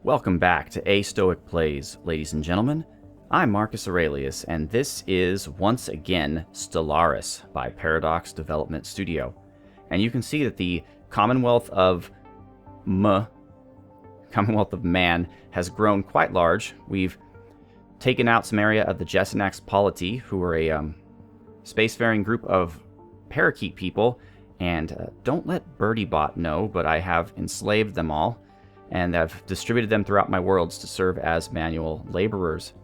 Welcome back to A Stoic Plays, ladies and gentlemen. I'm Marcus Aurelius, and this is, once again, Stellaris by Paradox Development Studio. And you can see that the Commonwealth of Man, has grown quite large. We've taken out some area of the Jessenax Polity, who are a spacefaring group of parakeet people, and don't let BirdieBot know, but I have enslaved them all, and I've distributed them throughout my worlds to serve as manual laborers.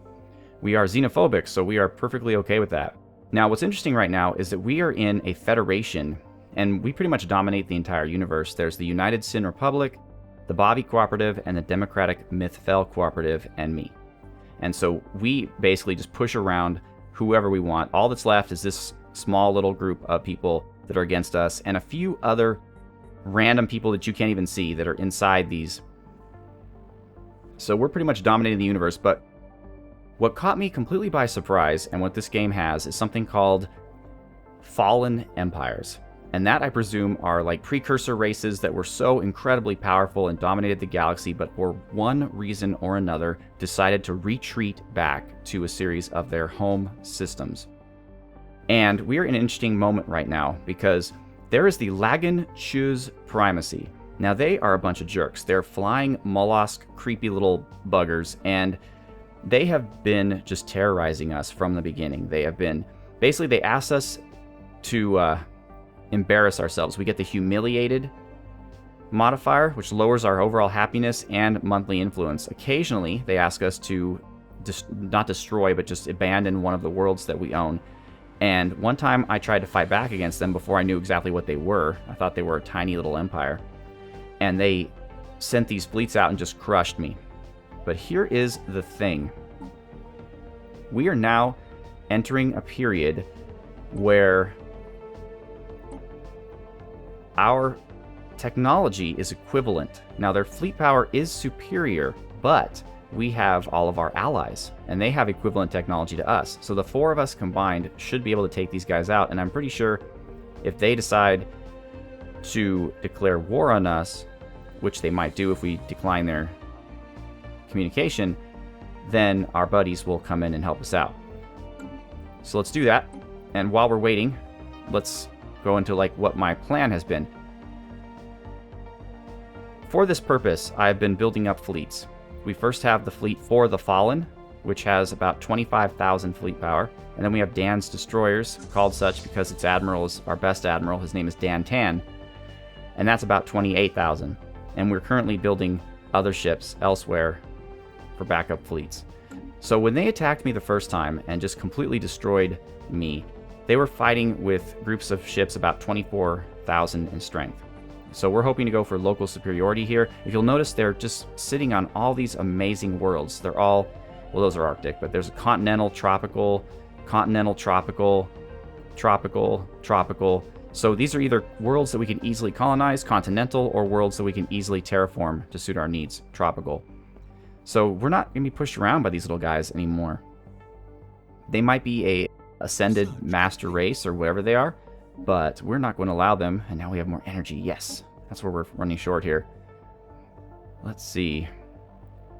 We are xenophobic, so we are perfectly okay with that. Now, what's interesting right now is that we are in a federation, and we pretty much dominate the entire universe. There's the United Sin Republic, the Bobby Cooperative, and the Democratic Mythfell Cooperative, and me. And so we basically just push around whoever we want. All that's left is this small little group of people that are against us, and a few other random people that you can't even see that are inside these. So we're pretty much dominating the universe, but what caught me completely by surprise, and what this game has, is something called fallen empires. And that, I presume, are like precursor races that were so incredibly powerful and dominated the galaxy, but for one reason or another decided to retreat back to a series of their home systems. And we're in an interesting moment right now, because there is the Lagan Chuz Primacy. Now, they are a bunch of jerks. They're flying mollusk, creepy little buggers, and they have been just terrorizing us from the beginning. They have been, basically, they asked us to embarrass ourselves. We get the humiliated modifier, which lowers our overall happiness and monthly influence. Occasionally, they ask us to not destroy, but just abandon one of the worlds that we own. And one time, I tried to fight back against them before I knew exactly what they were. I thought they were a tiny little empire. And they sent these fleets out and just crushed me. But here is the thing. We are now entering a period where our technology is equivalent. Now, their fleet power is superior, but we have all of our allies, and they have equivalent technology to us. So the four of us combined should be able to take these guys out, and I'm pretty sure if they decide to declare war on us, which they might do if we decline their communication, then our buddies will come in and help us out. So let's do that. And while we're waiting, let's go into like what my plan has been. For this purpose, I've been building up fleets. We first have the fleet for the Fallen, which has about 25,000 fleet power. And then we have Dan's destroyers, called such because its admiral is our best admiral. His name is Dan Tan. And that's about 28,000. And we're currently building other ships elsewhere for backup fleets. So when they attacked me the first time and just completely destroyed me, they were fighting with groups of ships about 24,000 in strength. So we're hoping to go for local superiority here. If you'll notice, they're just sitting on all these amazing worlds. They're all, well, those are Arctic, but there's a continental, tropical, tropical. So these are either worlds that we can easily colonize, continental, or worlds that we can easily terraform to suit our needs, tropical. So we're not going to be pushed around by these little guys anymore. They might be a ascended master race or whatever they are, but we're not going to allow them. And now we have more energy. Yes, that's where we're running short here. Let's see.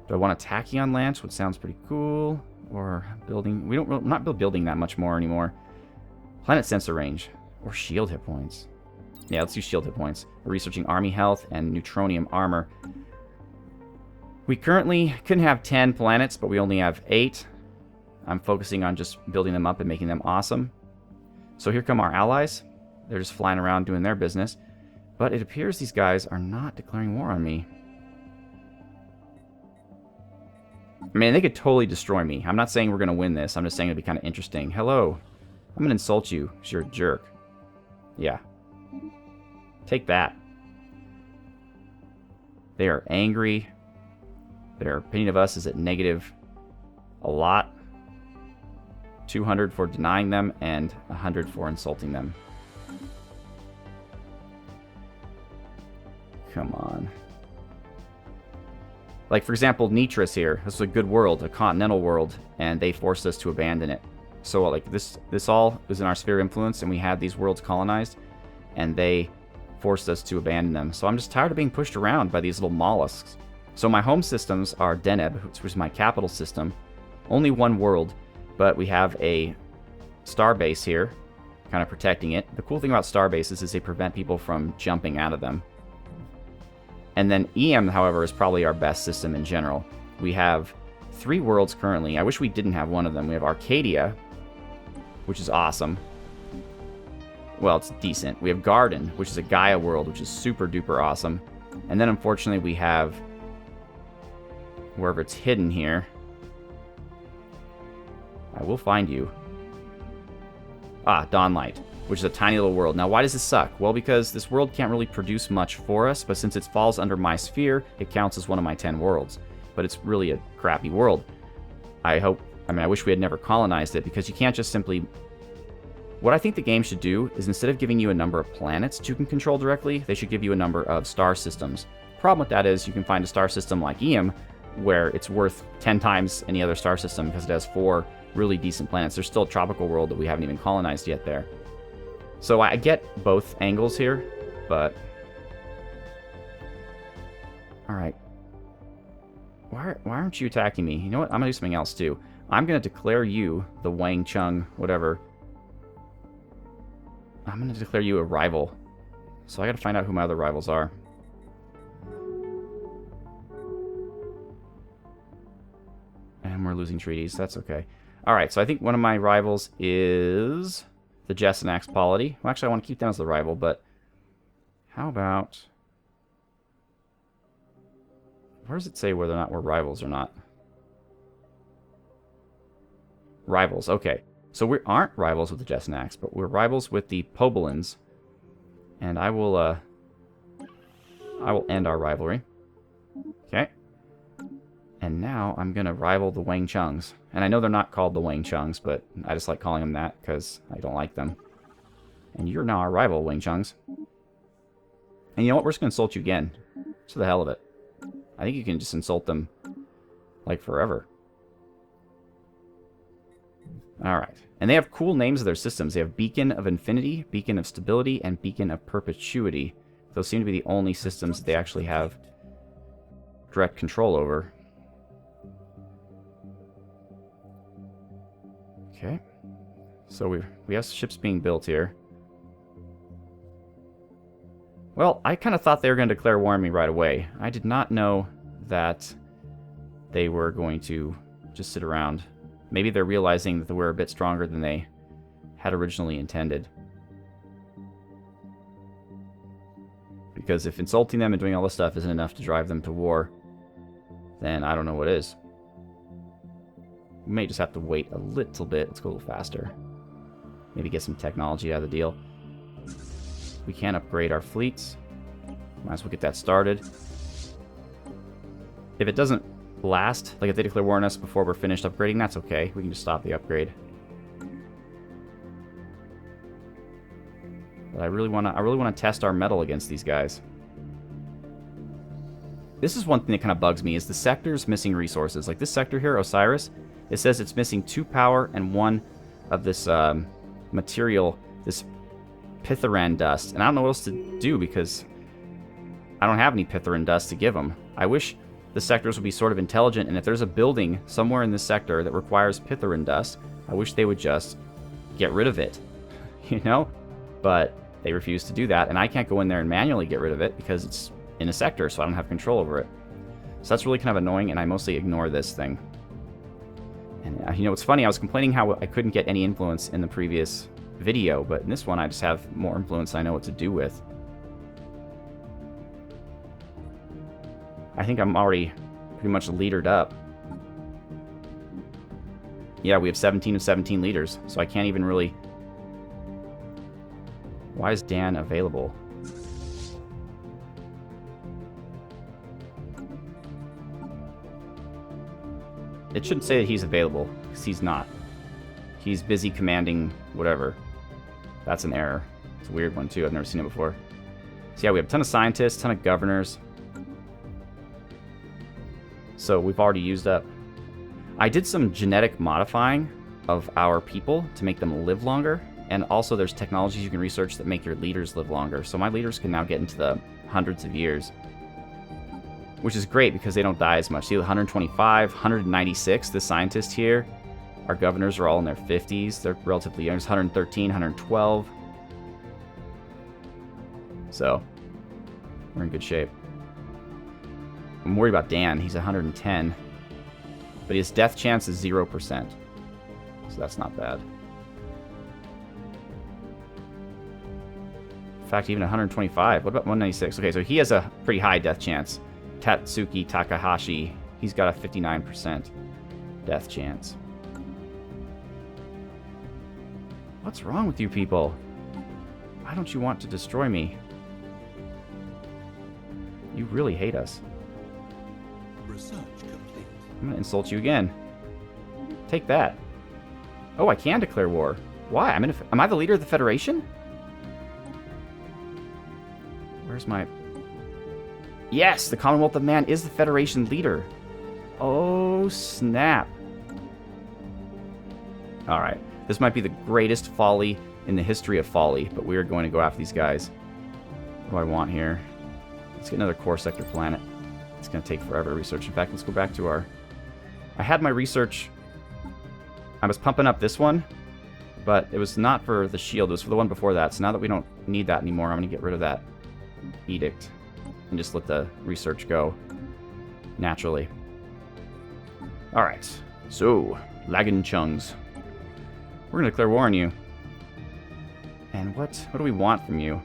Do I want a tachyon lance, which sounds pretty cool, or building? We're not building that much more anymore. Planet sensor range or shield hit points. Yeah, let's use shield hit points. We're researching army health and neutronium armor. We currently couldn't have 10 planets, but we only have 8. I'm focusing on just building them up and making them awesome. So here come our allies. They're just flying around doing their business. But it appears these guys are not declaring war on me. I mean, they could totally destroy me. I'm not saying we're going to win this. I'm just saying it'd be kind of interesting. Hello. I'm going to insult you because you're a jerk. Yeah. Take that. They are angry. Their opinion of us is at negative a lot. 200 for denying them, and 100 for insulting them. Come on. Like, for example, Nitris here. This is a good world, a continental world, and they forced us to abandon it. So, like, this all was in our sphere of influence, and we had these worlds colonized, and they forced us to abandon them. So I'm just tired of being pushed around by these little mollusks. So my home systems are Deneb, which was my capital system. Only one world, but we have a star base here, kind of protecting it. The cool thing about star bases is they prevent people from jumping out of them. And then EM, however, is probably our best system in general. We have 3 worlds currently. I wish we didn't have one of them. We have Arcadia, which is awesome. Well, it's decent. We have Garden, which is a Gaia world, which is super duper awesome. And then unfortunately we have, wherever it's hidden here, I will find you. Dawnlight, which is a tiny little world. Now, why does this suck? Well, because this world can't really produce much for us, but since it falls under my sphere, it counts as one of my 10 worlds. But it's really a crappy world. I wish we had never colonized it, because you can't just simply... What I think the game should do is, instead of giving you a number of planets that you can control directly, they should give you a number of star systems. Problem with that is, you can find a star system like EM, where it's worth 10 times any other star system, because it has 4 really decent planets. There's still a tropical world that we haven't even colonized yet there. So I get both angles here, but... Alright. Why aren't you attacking me? You know what? I'm going to do something else, too. I'm going to declare you the Wang Chung, whatever. I'm going to declare you a rival. So I got to find out who my other rivals are. And we're losing treaties. That's okay. Alright, so I think one of my rivals is the Jessenax polity. Well, actually, I want to keep them as the rival, but how about... Where does it say whether or not we're rivals or not? Rivals, okay. So we aren't rivals with the Jessenax, but we're rivals with the Pobolins. And I will end our rivalry. Okay. And now I'm going to rival the Wang Chungs. And I know they're not called the Wang Chungs, but I just like calling them that because I don't like them. And you're now our rival, Wang Chungs. And you know what? We're just going to insult you again. Just for the hell of it. I think you can just insult them, like, forever. Alright. And they have cool names of their systems. They have Beacon of Infinity, Beacon of Stability, and Beacon of Perpetuity. Those seem to be the only systems that they actually have direct control over. Okay. So we have ships being built here. Well, I kind of thought they were going to declare war on me right away. I did not know that they were going to just sit around. Maybe they're realizing that we're a bit stronger than they had originally intended. Because if insulting them and doing all this stuff isn't enough to drive them to war, then I don't know what is. We may just have to wait a little bit. Let's go a little faster. Maybe get some technology out of the deal. We can upgrade our fleets. Might as well get that started. If it doesn't last, like if they declare war on us before we're finished upgrading, that's okay. We can just stop the upgrade. But I really want to test our mettle against these guys. This is one thing that kind of bugs me, is the sector's missing resources. Like this sector here, Osiris, it says it's missing 2 power and 1 of this material, this Pitharan dust. And I don't know what else to do because I don't have any Pitharan dust to give them. I wish the sectors would be sort of intelligent, and if there's a building somewhere in this sector that requires Pitharan dust, I wish they would just get rid of it, you know? But they refuse to do that, and I can't go in there and manually get rid of it because it's in a sector, so I don't have control over it. So that's really kind of annoying, and I mostly ignore this thing. And you know, it's funny, I was complaining how I couldn't get any influence in the previous video, but in this one I just have more influence I know what to do with. I think I'm already pretty much leadered up. Yeah, we have 17 of 17 leaders, so I can't even really... Why is Dan available? It shouldn't say that he's available, because he's not. He's busy commanding whatever. That's an error. It's a weird one, too. I've never seen it before. So yeah, we have a ton of scientists, a ton of governors. So we've already used up. I did some genetic modifying of our people to make them live longer. And also there's technologies you can research that make your leaders live longer. So my leaders can now get into the hundreds of years. which is great because they don't die as much. See, 125, 196, the scientists here. Our governors are all in their 50s. They're relatively young. It's 113, 112. So, we're in good shape. I'm worried about Dan. He's 110. But his death chance is 0%. So that's not bad. In fact, even 125. What about 196? Okay, so he has a pretty high death chance. Tatsuki Takahashi, he's got a 59% death chance. What's wrong with you people? Why don't you want to destroy me? You really hate us. Research complete. I'm going to insult you again. Take that. Oh, I can declare war. Why? Am I the leader of the Federation? Where's my... Yes, the Commonwealth of Man is the Federation leader. Oh, snap. Alright. This might be the greatest folly in the history of folly, but we are going to go after these guys. What do I want here? Let's get another core sector planet. It's going to take forever to research. In fact, let's go back to our... I had my research... I was pumping up this one, but it was not for the shield. It was for the one before that. So now that we don't need that anymore, I'm going to get rid of that edict and just let the research go naturally. Alright. So, Lagan Chungs. We're going to declare war on you. And what do we want from you?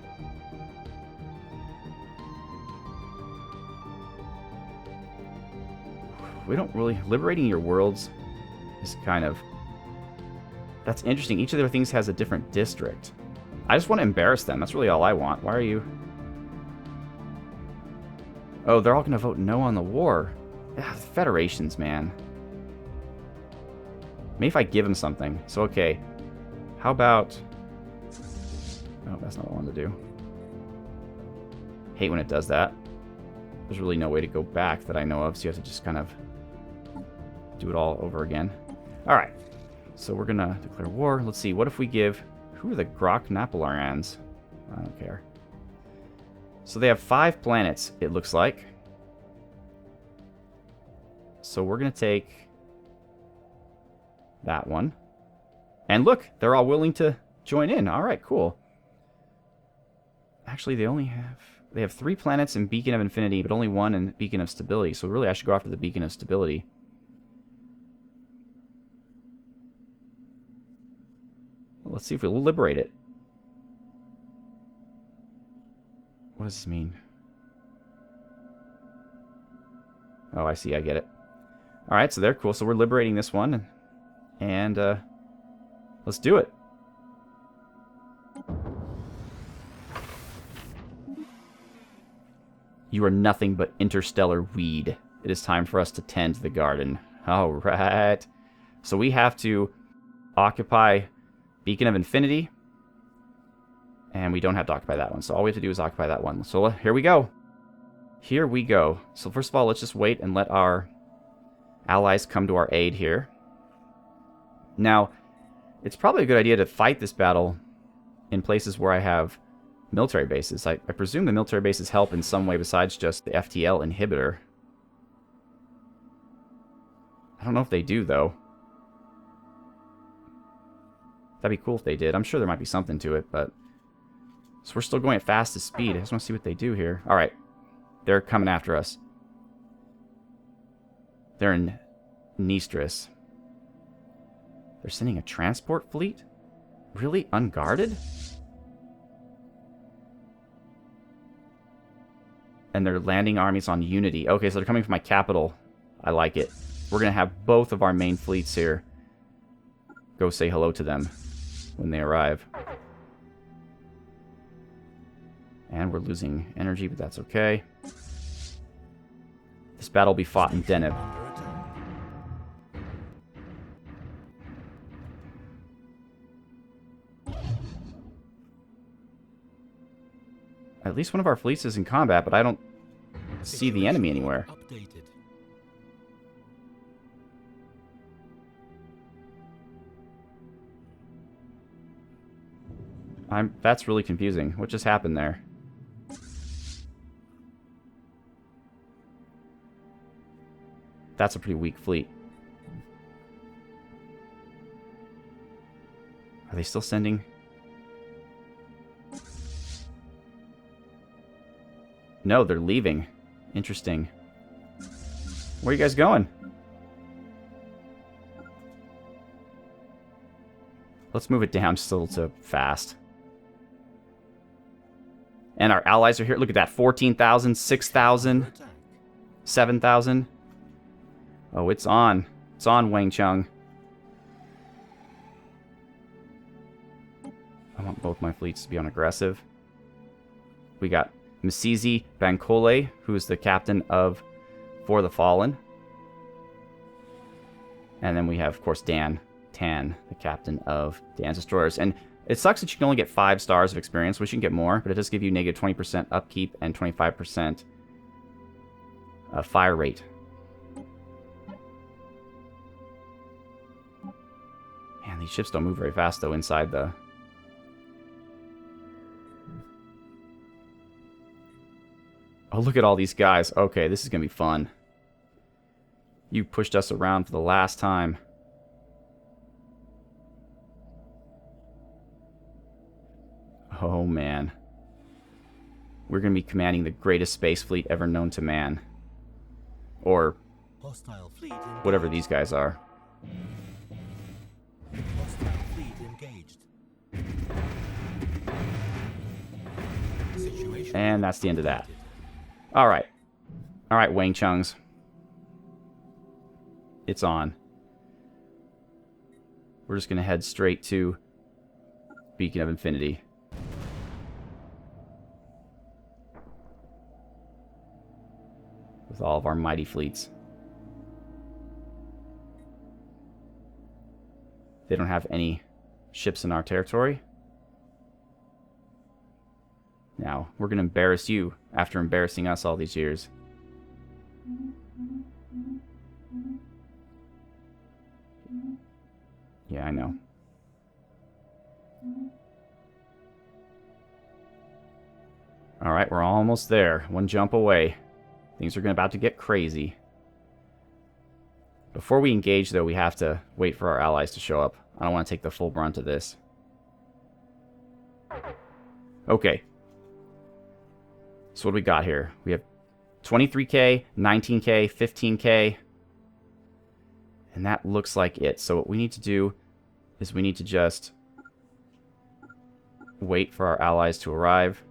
We don't really... Liberating your worlds is kind of... That's interesting. Each of their things has a different district. I just want to embarrass them. That's really all I want. Why are you... Oh, they're all going to vote no on the war. Ugh, federations, man. Maybe if I give them something. So, okay. How about... Oh, that's not what I wanted to do. Hate when it does that. There's really no way to go back that I know of, so you have to just kind of do it all over again. Alright. So we're going to declare war. Let's see. What if we give... Who are the Grok Napolarans? I don't care. So they have 5 planets, it looks like. So we're going to take that one. And look, they're all willing to join in. All right, cool. Actually, they have 3 planets in Beacon of Infinity, but only 1 in Beacon of Stability. So really, I should go after the Beacon of Stability. Well, let's see if we'll liberate it. What does this mean? Oh, I see. I get it. All right, so they're cool. So we're liberating this one. And let's do it. You are nothing but interstellar weed. It is time for us to tend the garden. All right. So we have to occupy Beacon of Infinity. And we don't have to occupy that one. So all we have to do is occupy that one. So here we go. Here we go. So first of all, let's just wait and let our allies come to our aid here. Now, it's probably a good idea to fight this battle in places where I have military bases. I presume the military bases help in some way besides just the FTL inhibitor. I don't know if they do, though. That'd be cool if they did. I'm sure there might be something to it, but... So we're still going at fastest speed. I just want to see what they do here. Alright. They're coming after us. They're in Nistris. They're sending a transport fleet? Really? Unguarded? And they're landing armies on Unity. Okay, so they're coming from my capital. I like it. We're going to have both of our main fleets here. Go say hello to them when they arrive. And we're losing energy, but that's okay. This battle will be fought in Deneb. At least one of our fleets is in combat, but I don't see the enemy anywhere. That's really confusing. What just happened there? That's a pretty weak fleet. Are they still sending? No, they're leaving. Interesting. Where are you guys going? Let's move it down just a little too fast. And our allies are here. Look at that. 14,000, 6,000, 7,000. Oh, it's on. It's on, Wang Chung. I want both my fleets to be on aggressive. We got Misizi Bankole, who is the captain of For the Fallen. And then we have, of course, Dan Tan, the captain of Dan's Destroyers. And it sucks that you can only get 5 stars of experience. Wish you can get more, but it does give you negative 20% upkeep and 25% fire rate. Man, these ships don't move very fast, though, inside the... Oh, look at all these guys. Okay, this is going to be fun. You pushed us around for the last time. Oh, man. We're going to be commanding the greatest space fleet ever known to man. Or whatever these guys are. Hostile fleet engaged. Situation And that's the end of that. Alright. Alright, Wang Chungs. It's on. We're just going to head straight to Beacon of Infinity. With all of our mighty fleets. They don't have any ships in our territory. Now, we're going to embarrass you after embarrassing us all these years. Yeah, I know. Alright, we're almost there. One jump away. Things are about to get crazy. Before we engage, though, we have to wait for our allies to show up. I don't want to take the full brunt of this. Okay. So what do we got here? We have 23k, 19k, 15k. And that looks like it. So what we need to do is we need to just wait for our allies to arrive.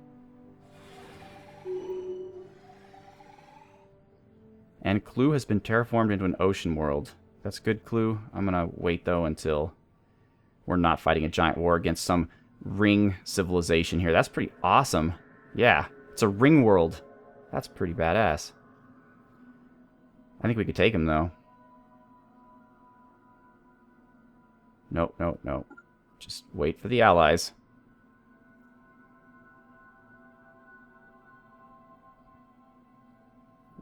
And Clue has been terraformed into an ocean world. That's good, Clue. I'm going to wait, though, until we're not fighting a giant war against some ring civilization here. That's pretty awesome. Yeah, it's a ring world. That's pretty badass. I think we could take him, though. Nope, nope, nope. Just wait for the allies.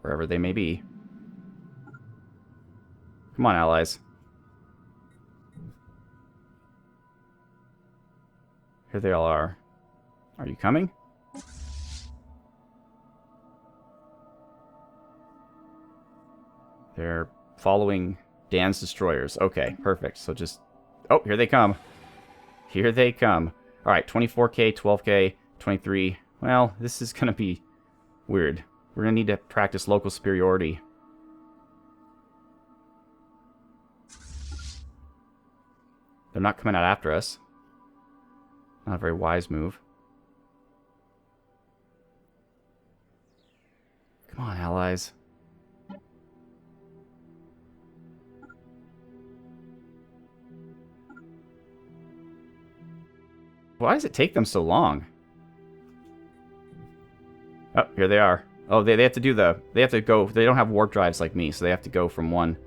Wherever they may be. Come on, allies. Here they all are. Are you coming? They're following Dan's destroyers. Okay, perfect. So just... Oh, here they come. Here they come. Alright, 24k, 12k, 23. Well, this is going to be weird. We're going to need to practice local superiority. They're not coming out after us. Not a very wise move. Come on, allies. Why does it take them so long? Oh, here they are. Oh, they have to do the... They have to go... They don't have warp drives like me, so they have to go from one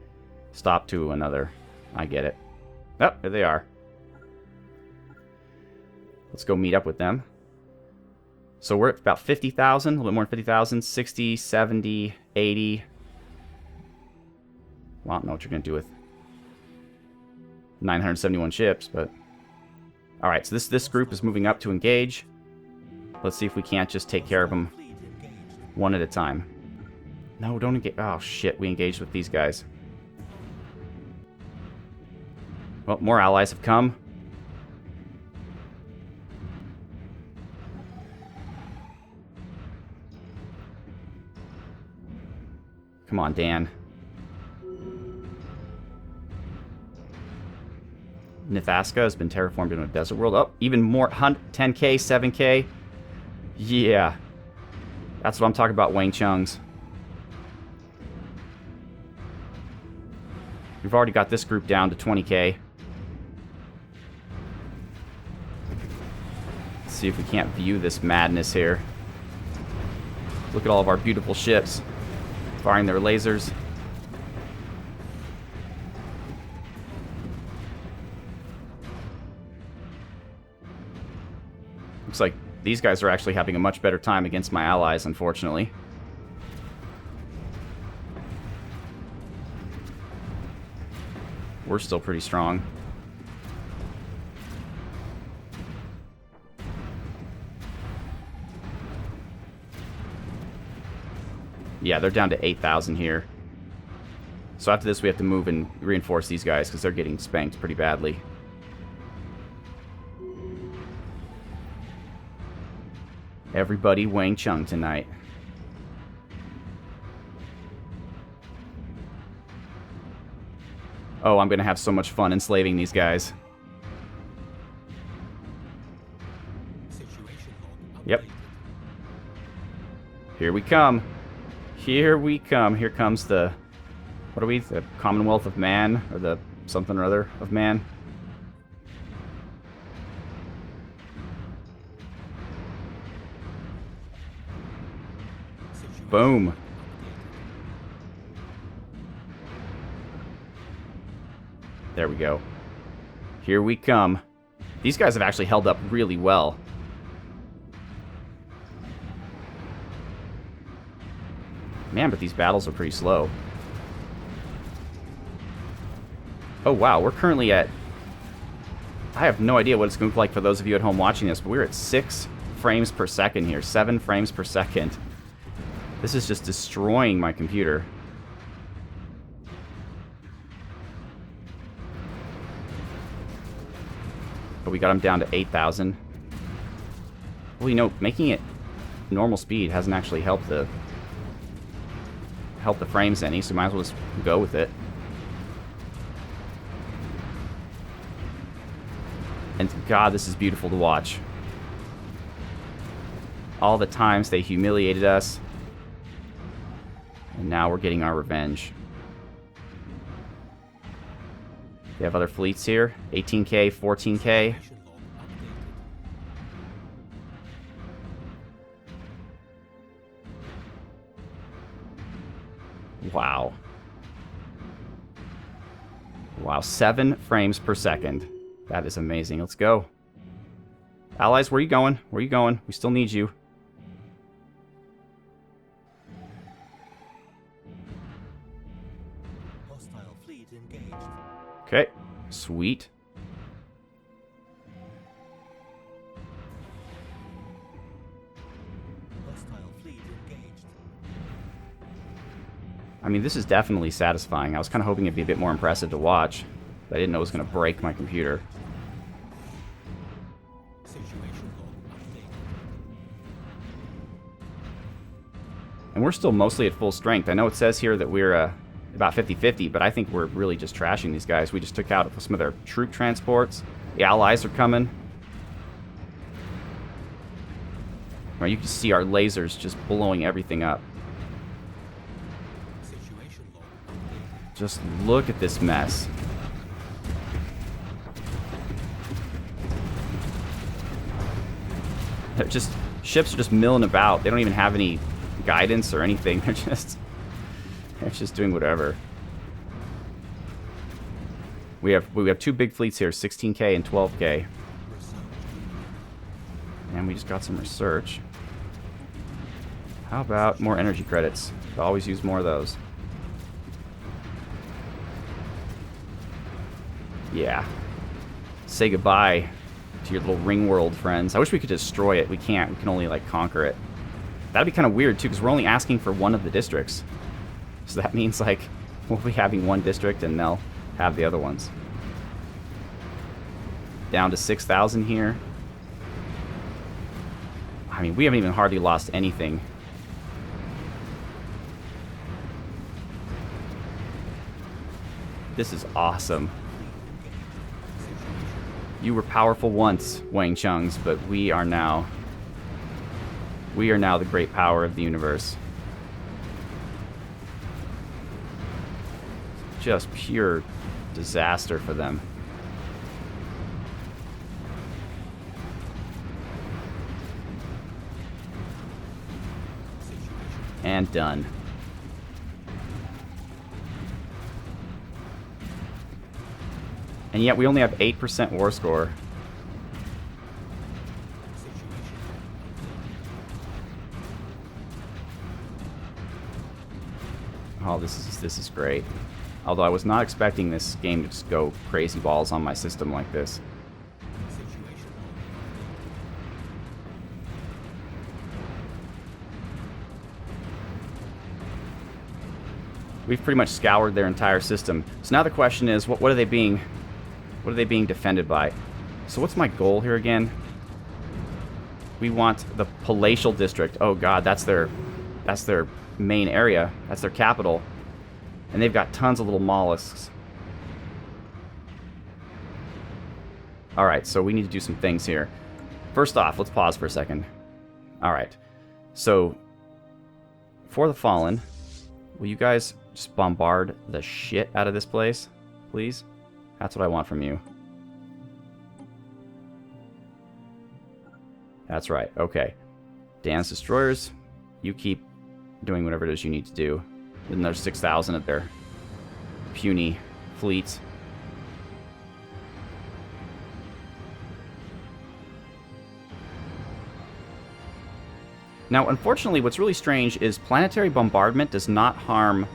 stop to another. I get it. Oh, here they are. Let's go meet up with them. So we're at about 50,000, a little bit more than 50,000, 60, 70, 80. Well, I don't know what you're going to do with 971 ships, but... Alright, so this group is moving up to engage. Let's see if we can't just take care of them one at a time. No, don't engage. Oh, shit. We engaged with these guys. Well, more allies have come. Come on, Dan. Nithaska has been terraformed into a desert world. Oh, even more. 10k, 7k. Yeah. That's what I'm talking about, Wang Chung's. We've already got this group down to 20k. Let's see if we can't view this madness here. Look at all of our beautiful ships firing their lasers. Looks like these guys are actually having a much better time against my allies, unfortunately. We're still pretty strong. Yeah, they're down to 8,000 here. So after this, we have to move and reinforce these guys because they're getting spanked pretty badly. Everybody Wang Chung tonight. Oh, I'm going to have so much fun enslaving these guys. Yep. Here we come. Here we come. Here comes the... What are we? The Commonwealth of Man? Or the something or other of man? Boom. There we go. Here we come. These guys have actually held up really well. Man, but these battles are pretty slow. Oh, wow. We're currently at... I have no idea what it's going to look like for those of you at home watching this, but we're at 6 frames per second here. 7 frames per second. This is just destroying my computer. But we got them down to 8,000. Well, you know, making it normal speed hasn't actually helped the frames any, so might as well just go with it. And God, this is beautiful to watch. All the times they humiliated us. And now we're getting our revenge. They have other fleets here. 18k, 14k. Wow. Wow, 7 frames per second. That is amazing. Let's go. Allies, where are you going? Where are you going? We still need you. Hostile fleet engaged. Okay, sweet. Hostile fleet engaged. I mean, this is definitely satisfying. I was kind of hoping it'd be a bit more impressive to watch, but I didn't know it was going to break my computer. Situation log updated. And we're still mostly at full strength. I know it says here that we're about 50-50, but I think we're really just trashing these guys. We just took out some of their troop transports. The allies are coming. Right, you can see our lasers just blowing everything up. Situation log updated. Just look at this mess. They're just... Ships are just milling about. They don't even have any guidance or anything. They're just doing whatever. We have 2 big fleets here, 16k and 12k. And we just got some research. How about more energy credits? Could always use more of those. Yeah. Say goodbye to your little ring world, friends. I wish we could destroy it. We can't. We can only, like, conquer it. That'd be kind of weird, too, because we're only asking for one of the districts. So that means, like, we'll be having one district and they'll have the other ones. Down to 6,000 here. I mean, we haven't even hardly lost anything. This is awesome. You were powerful once, Wang Chungs, but we are now the great power of the universe. Just pure disaster for them. And done. And yet we only have 8% war score. Oh, this is great. Although I was not expecting this game to just go crazy balls on my system like this. We've pretty much scoured their entire system. So now the question is, what are they being defended by? So what's my goal here again? We want the palatial district. Oh god, that's their main area. That's their capital. And they've got tons of little mollusks. Alright, so we need to do some things here. First off, let's pause for a second. Alright. So, for the Fallen, will you guys just bombard the shit out of this place, please? That's what I want from you. That's right, okay. Dan's destroyers, you keep doing whatever it is you need to do. And there's 6,000 of their puny fleets. Now, unfortunately, what's really strange is planetary bombardment does not harm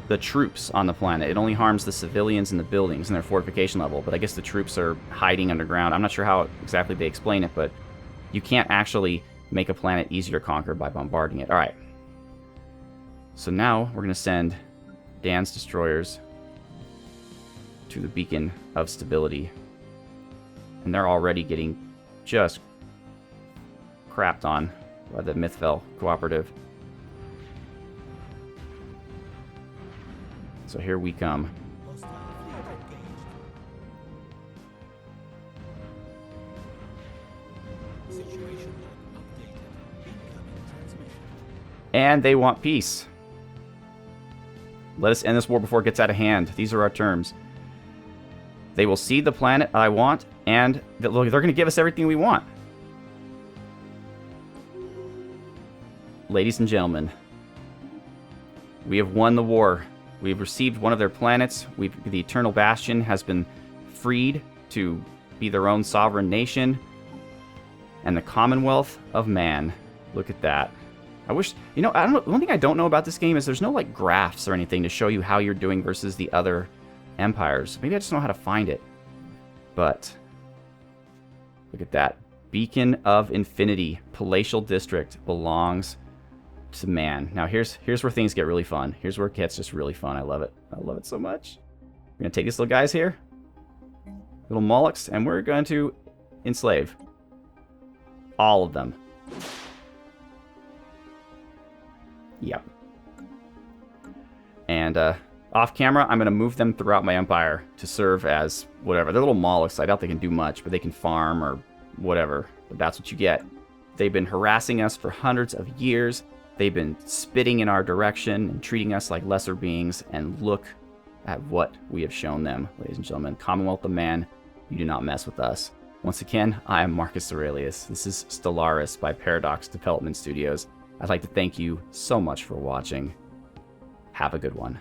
the troops on the planet. It only harms the civilians and the buildings and their fortification level. But I guess the troops are hiding underground. I'm not sure how exactly they explain it, but you can't actually make a planet easier to conquer by bombarding it. All right. So now we're going to send Dan's destroyers to the Beacon of Stability. And they're already getting just crapped on by the Mythfell Cooperative. So here we come. And they want peace. Let us end this war before it gets out of hand. These are our terms. They will cede the planet I want, and they're going to give us everything we want. Ladies and gentlemen, we have won the war. We've received one of their planets. The Eternal Bastion has been freed to be their own sovereign nation. And the Commonwealth of Man. Look at that. I wish, you know, I don't know, one thing I don't know about this game is there's no, like, graphs or anything to show you how you're doing versus the other empires. Maybe I just don't know how to find it. But, look at that. Beacon of Infinity, Palatial District, belongs to man. Now, here's where things get really fun. Here's where it gets just really fun. I love it. I love it so much. We're going to take these little guys here, little mollusks, and we're going to enslave all of them. Yep. And off camera, I'm going to move them throughout my empire to serve as whatever. They're little mollusks. I doubt they can do much, but they can farm or whatever. But that's what you get. They've been harassing us for hundreds of years. They've been spitting in our direction and treating us like lesser beings. And look at what we have shown them, ladies and gentlemen. Commonwealth of Man, you do not mess with us. Once again, I am Marcus Aurelius. This is Stellaris by Paradox Development Studios. I'd like to thank you so much for watching. Have a good one.